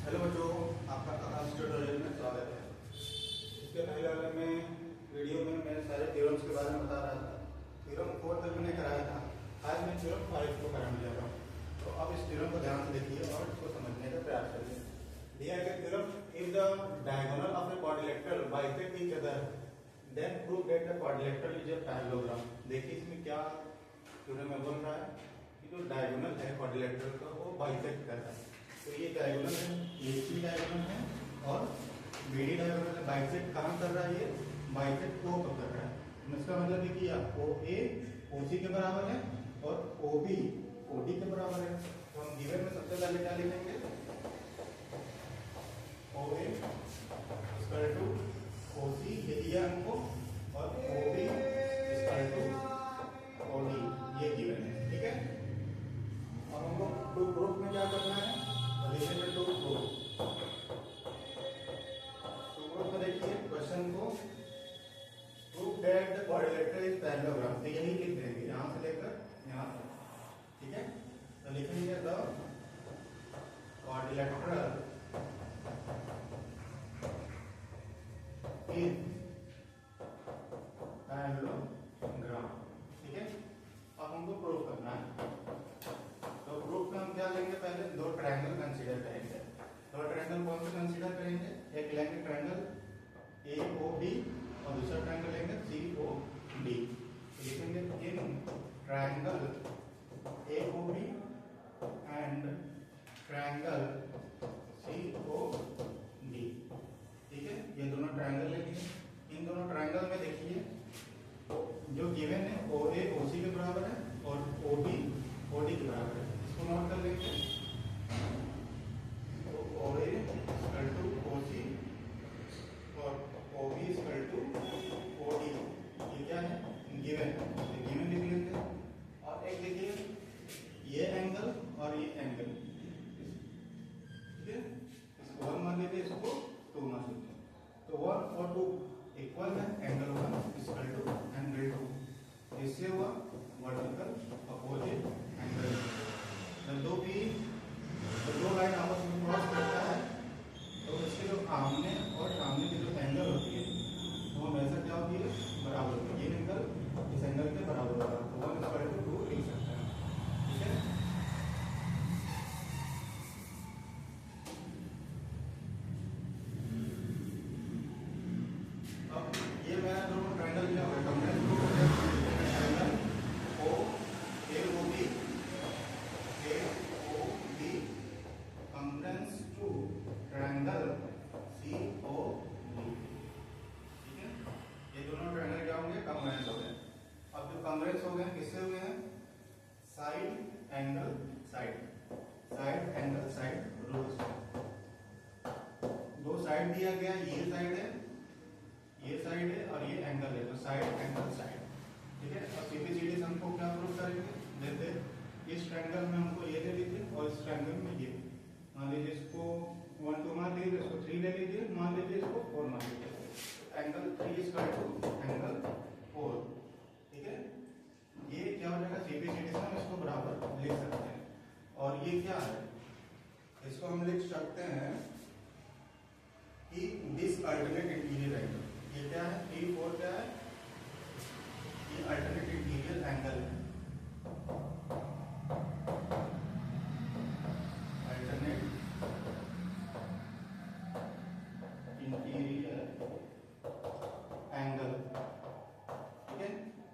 Hello बच्चों, आपका आकाश tutorial में स्वागत है। इसके पहले वाले में वीडियो में मैं सारे थ्योरम्स के बारे में बता रहा था। थ्योरम 4 तक मैंने कराया था, आज मैं थ्योरम 5 को कराने जा रहा हूँ। तो अब इस थ्योरम को ध्यान से देखिए और इसको समझने का प्रयास करिए। दिया गया theorem, if the diagonal of a quadrilateral bisect each other than prove that the quadrilateral is a parallelogram. देखिए इसमें क्या थ्योरम में बोल रहा है कि जो डायगोनल है क्वाड्रिलेटरल का वो बाइसेक्ट कर रहा है। तो ये डायगोनल है, ये सी डायगोनल है और बीडी डायगोनल है। बाइसेक्ट कहाँ कर रहा है? ये बाइसेक्ट ओ को कर रहा है। इसका मतलब है कि आपको ए ओसी के बराबर है और ओबी ओडी के बराबर है। तो हम गिवन में सबसे पहले क्या लिखेंगे? ओ ए इक्वल टू ओसी ये दिया हमको और ओबी इक्वल टू ओडी ये गिवन है। ठीक है, अब हमको टू प्रूफ में क्या करना है? Relation to proof. तो प्रूफ में देखिए क्वेश्चन को, proof that the quadrilateral is parallelogram. तो यही लिख देंगे यहां से लेकर यहां तक। ठीक है, तो लिखेंगे द क्वाड्रिलेटरल इज पैरेललोग्राम। ठीक है, अब हमको प्रूफ करना है। तो प्रूफ में हम क्या लेंगे? पहले दो ट्रायंगल कंसीडर करेंगे। दो ट्रायंगल कौन से कंसीडर करेंगे? एक लेंगे ट्रायंगल एओबी और दूसरा ट्रायंगल लेंगे सीओडी। लिखेंगे in triangle AOB and triangle COD. ठीक है, ये दोनों ट्रायंगल लेंगे। इन दोनों ट्रायंगल में देखिए जो गिवन है ओ ए ओसी के बराबर है और ओबी ओडी के बराबर है। इसको नोट कर लेंगे। तो ओ ए इक्वल टू ओसी और ओबी इक्वल टू ओडी, ये क्या है? गिवन है, गिवन लिख लेंगे। और एक देखिए ये एंगल और ये एंगल, ठीक है, इसको 1 मान लेते, इसको 2 मान लेते। तो 1 और 2 इक्वल है, एंगल 1 इक्वल टू एंगल 2। इससे हुआ वर्टिकल अपोजिट एंगल। जब दो लाइन आपस में क्रॉस करता है तो इसके जो आमने और सामने की जो एंगल होती है वो हमेशा क्या होती है? बराबर होती है। ये एंगल इस एंगल के बराबर होगा, तो 1 इक्वल टू 2 लिख सकते हैं। ठीक है, अब ये मैंने दोनों ट्रायंगल लिया हुआ है। Triangle O A O B congruence to triangle C O D. ठीक है, ये दोनों ट्रायंगल क्या होंगे? कंकरेंस हो गए। अब जो कंकरेंस हो गए किससे हुए हैं? साइड एंगल साइड रूल से। दो साइड दिया गया, ये साइड है और ये एंगल है, तो साइड एंगल साइड। ठीक है, अब सीधी सीधी हमको क्या प्रूव करेंगे? जैसे इस ट्रायंगल में हमको ये ले लीजिए और इस ट्रायंगल में ये मान लीजिए, इसको 1 2 मान लीजिए, इसको 3 ले लीजिए, मान लीजिए इसको 4 मान लीजिए। Angle 3 equal to angle 4। ठीक है, ये क्या हो जाएगा? सीधी सीधी से हम इसको बराबर लिख सकते हैं। और ये क्या है? इसको हम लिख सकते हैं कि दिस अल्टरनेट इंटीरियर एंगल। ये क्या है? 3 4 क्या है? ये अल्टरनेट इंटीरियर एंगल है। Alternate interior angle. ठीक है,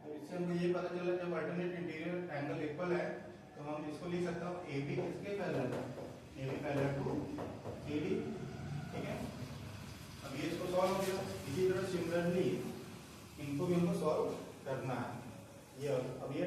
तो इससे हमको ये पता चला जब अल्टरनेट इंटीरियर एंगल इक्वल है तो हम इसको लिख सकते हैं ए बी किसके पैरेलल है? A B parallel to C D. ठीक है, अब ये इसको सॉल्व हो गया। इसी तरह सिमिलरली इनको भी हमको सॉल्व करना है। ये अब ये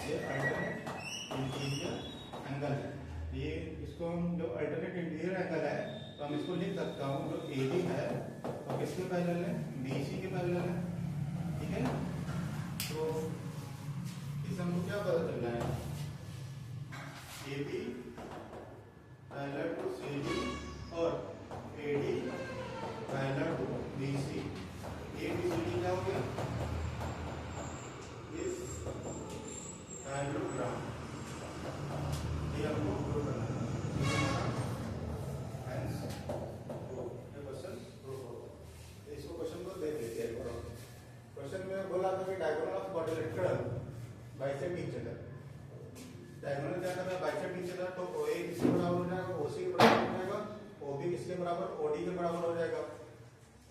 ये अल्टरनेट इंटीरियर एंगल है। ये इसको हम जो अल्टरनेट इंटीरियर एंगल है तो हम इसको लिख सकता हूँ जो AB है तो किसके पैरेलल है, BC के पैरेलल है, ठीक है। तो इससे हमको क्या पता चल रहा है, AB पैरेलल टू CD और AD parallel to BC। ABCD क्या हो गया, इस पैरेललोग्राम, ये हमको प्रूव करना है। हेंस ये क्वेश्चन प्रूव होगा। इसको क्वेश्चन को देख लेते हैं। क्वेश्चन में बोला था कि diagonal of quadrilateral bisect each other. Diagonal क्या करना है, बाइसेक्ट ईच अदर, तो OA किसके बराबर हो जाएगा, OC के बराबर हो जाएगा, OB किसके बराबर, OD के बराबर हो जाएगा।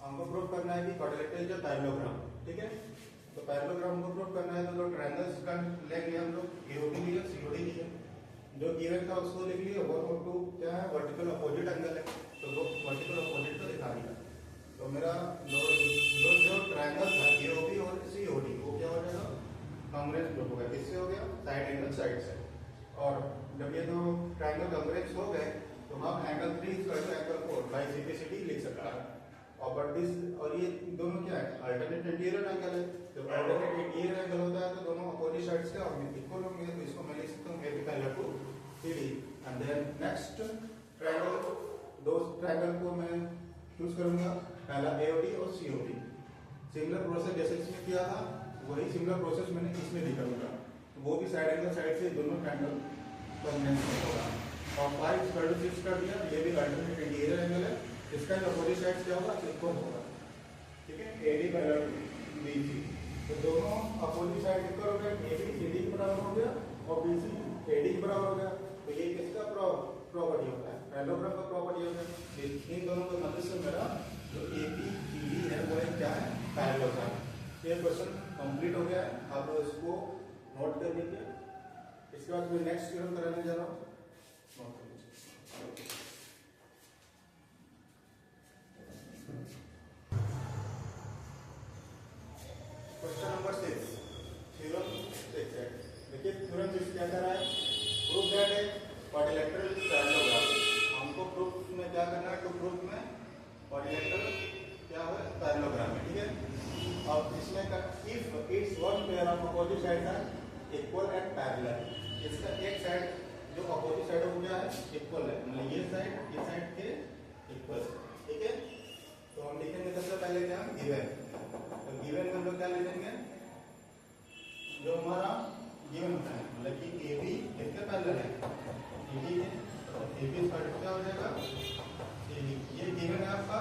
हमको प्रूव करना है कि क्वाड्रिलेटरल इज अ पैरेललोग्राम, ठीक है। तो पैरेललोग्राम को प्रूव करना है तो जो ट्रायंगल्स का लेंगे हम लोग, AOD लिया, COD लिया, जो गिवन था उसको लिख लिया। 1 और 2 क्या है, वर्टिकल अपोजिट एंगल है, तो वो वर्टिकल अपोजिट को दिखा दिया। तो मेरा जो ट्रायंगल था AOB और COD वो क्या हो जाएगा, कॉन्ग्रुएंस ग्रुप हो गया। किससे हो गया, साइड एंगल साइड से। और जब ये दो ट्रायंगल कॉन्ग्रुएंस हो गए तो हम एंगल 3 एंगल 4 बाय CPCD लिख सकते हैं। और बट दिस, और ये दोनों क्या है, अल्टरनेट इंटीरियर एंगल है। जब अल्टरनेट इंटीरियर एंगल होता है तो दोनों अपोजिट साइड्स के इक्वल होंगे, तो इसको मैं लिख सकता हूं AB parallel to CD। And then next triangle, दो ट्रायंगल को मैं चूज करूंगा, पहला AOD और COD। सिमिलर प्रोसेस जैसे इसमें किया था वही सिमिलर प्रोसेस मैंने इसमें भी करूंगा, तो वो भी साइड एंगल साइड से दोनों ट्रायंगल कॉन्ग्रुएंस होगा। और 5 कर दिया, ये भी अल्टरनेट इंटीरियर एंगल है, इसका जो अपोजिट साइड क्या होगा, इक्वल होगा, ठीक है। AD पैरेलल टू BC, तो दोनों अपोजिट साइड इक्वल हो गए, AB CD के बराबर हो गया और BC AD के बराबर हो गया। तो ये किसका प्रॉपर्टी होता है, पैरेललोग्राम का प्रॉपर्टी होता है। इन दोनों के मदद से मेरा जो ABCD है वो है क्या है, पैरेललोग्राम। ये क्वेश्चन कंप्लीट हो गया है, आप लोग इसको नोट कर लीजिए। इसके बाद मैं नेक्स्ट थ्योरम कराने जा रहा हूँ, नोट कर लीजिए। क्वेश्चन नंबर 6, थ्योरम 6 है। देखिए थ्योरम 6 क्या कर रहा है, प्रूफ दैट है क्वाड्रिलेटरल पैरेललोग्राम। हमको प्रूफ में क्या करना है, टू प्रूफ में क्वाड्रिलेटरल क्या है, पैरेललोग्राम है, ठीक है। और इसमें if it's one pair of opposite side है इक्वल एंड पैरेलल, इसका एक साइड जो अपोजिट साइड हो गया है इक्वल है, मतलब ये साइड के इक्वल, ठीक है। तो हम लिखेंगे सबसे पहले क्या, गिवन। तो गिवन में हम लोग क्या लिखेंगे, जो हमारा गिवन होता है, मतलब कि AB किसके पैरेलल है, CD है, तो AB साइड क्या हो जाएगा, CD, ये गिवन है आपका।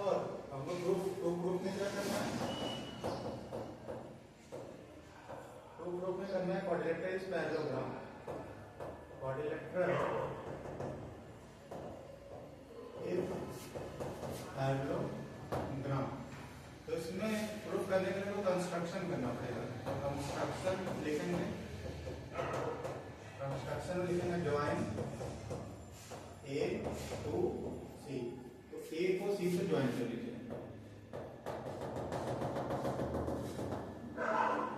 और हमको प्रूफ में क्या करना है, प्रूफ में करना है quadrilateral is parallelogram, quadrilateral is parallelogram. तो इसमें प्रूफ करने के लिए कंस्ट्रक्शन करना पड़ेगा, तो कंस्ट्रक्शन लिखेंगे, ज्वाइन A to C, तो A को C से ज्वाइन कर लीजिए,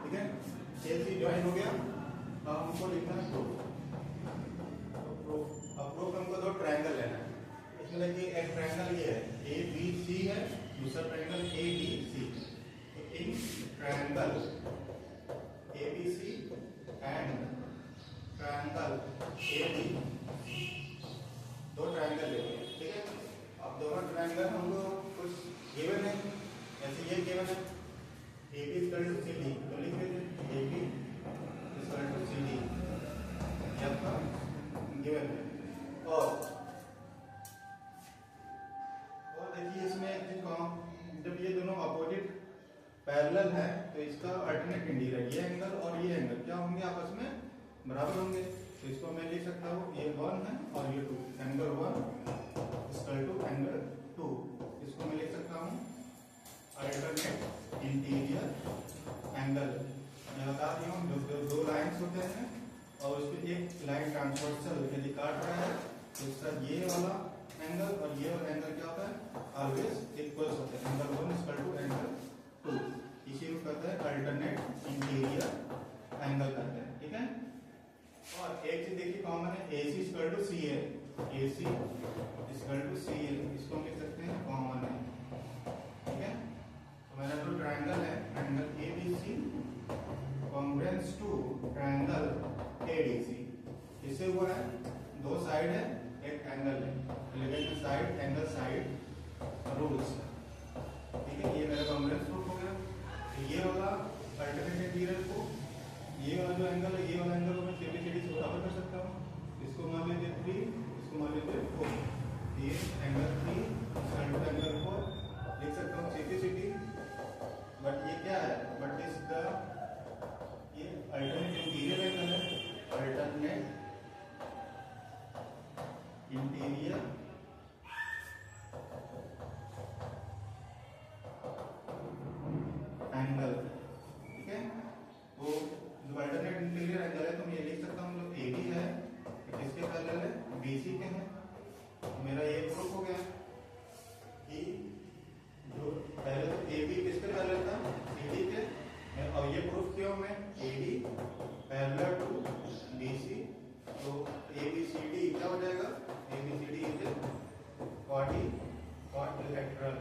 ठीक है। A से ज्वाइन हो गया, अब हमको लिखना है प्रूफ। तो प्रूफ हमको दो ट्रायंगल लेना है, इसमें देखिए एक ट्रायंगल ये है ABC है, दूसरा ट्रायंगल ABC। तो in triangle ABC and triangle AD, दो ट्रायंगल लेंगे, ठीक है। अब दोनों ट्रायंगल हम लोग कुछ गिवन है, जैसे ये गिवन है AB इक्वल टू CD, तो लिख देते AB इक्वल टू CD, ये आपका गिवन है। और देखिए इसमें एक चीज कहूं, जब ये दोनों अपोजिट पैरेलल है तो इसका अल्टरनेट इंटीरियर, ये एंगल और ये एंगल क्या होंगे, आपस में बराबर होंगे। तो इसको मैं लिख सकता हूँ, ये 1 है और ये 2, एंगल 1 इक्वल टू एंगल 2। इसको मैं लिख सकता हूँ अल्टरनेट इंटीरियर एंगल। मैं बता दिया हूँ, जो दो लाइन्स होते हैं और उसके एक लाइन ट्रांसवर्सल यदि काट रहा है तो इसका ये वाला एंगल और ये वाला एंगल क्या होता है, ऑलवेज इक्वल होता है। एंगल 1 इक्वल टू एंगल 2, इसी को कहते हैं अल्टरनेट इंटीरियर एंगल कहते हैं। और एक चीज देखिए कॉमन है, AC equal to CL, AC equal to CL, इसको हम लिख सकते हैं कॉमन है, ठीक है। तो मेरा जो ट्रायंगल है, triangle ABC congruence to triangle ADC, इससे हुआ है दो साइड है एक एंगल है, लिखेंगे साइड एंगल साइड रूल्स, ठीक है। ये मेरा कॉन्ग्रुएंस प्रूफ हो गया। ये वाला अल्टरनेट इंटीरियर को, ये वाला जो एंगल है, ये वाला एंगल को मैं CBCD से बराबर कर सकता हूँ। इसको मान लीजिए 3, इसको मान लीजिए 4, ये एंगल 3 एंगल 4 लिख सकता हूँ CBCD। बट ये क्या है, बट इसका ये अल्टरनेट इंटीरियर एंगल है, अल्टरनेट इंटीरियर एंगल, ठीक है। वो जो अल्टरनेट इंटीरियर एंगल है, तो मैं ये लिख सकता हूँ जो AB है किसके पैरेलल है, BC के हैं। मेरा ये प्रूफ हो गया कि जो पहले तो AB किसके पैरेलल था, CD के, और ये प्रूफ किया मैं AD पैरेलल टू BC, तो ABCD क्या हो जाएगा, ABCD इज क्वाड्रिलेटरल,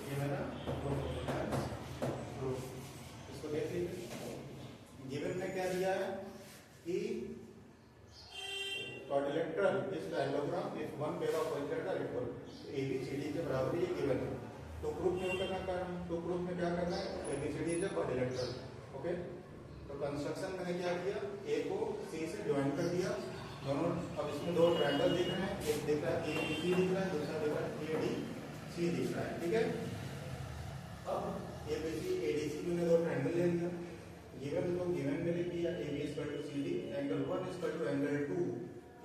ये मेरा प्रूफ। इसको देख लीजिए, गिवन में क्या दिया है कि quadrilateral is parallelogram if one pair of quadrilateral are equal, ABCD के बराबर ये गिवन है। तो प्रूफ क्यों करना कारण, तो प्रूफ में क्या करना है, ABCD इज क्वाड्रिलेटरल, ओके। तो कंस्ट्रक्शन मैंने क्या किया, A को C से ज्वाइन कर दिया दोनों। अब इसमें दो ट्रायंगल दिख रहे हैं, एक दिख रहा है ABC दिख रहा है, दूसरा दिख रहा है ADC दिख रहा है, ठीक है। अब ABC ADC में दो ट्रायंगल ले लिया, गिवन को गिवन में लिख दिया AB equal to CD, angle 1 equal to angle 2,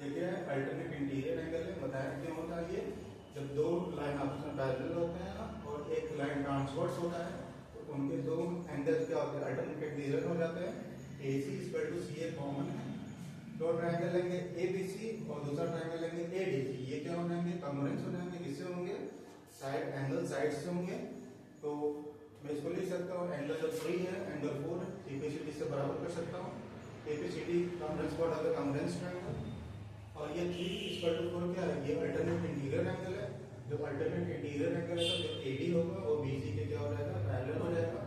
ये क्या है, अल्टरनेट इंटीरियर एंगल है। बताया क्यों होता है ये, जब दो लाइन आपस में पैरेलल होते हैं ना और एक लाइन ट्रांसवर्स होता है, तो उनके दो एंगल क्या होते हैं, अल्टरनेट इंटीरियर हो जाते हैं। AC equal to CA common है, दो ट्रायंगल लेंगे ABC और दूसरा ट्रायंगल लेंगे ADC, ये क्या हो जाएंगे, कॉन्ग्रुएंस हो जाएंगे, किससे होंगे, साइड एंगल साइड से होंगे। तो मैं इसको लिख सकता हूँ, एंगल जब 3 है एंगल 4 है, ABCD से बराबर कर सकता हूँ। ABCD कॉन्ग्रुएंस को हटाकर कॉन्ग्रुएंस ट्रायंगल, और ये 3 इक्वल टू 4 क्या है, ये अल्टरनेट इंटीरियर एंगल है। जब अल्टरनेट इंटीरियर एंगल है तो जो AD होगा वो BC के क्या हो जाएगा, पैरेलल हो जाएगा।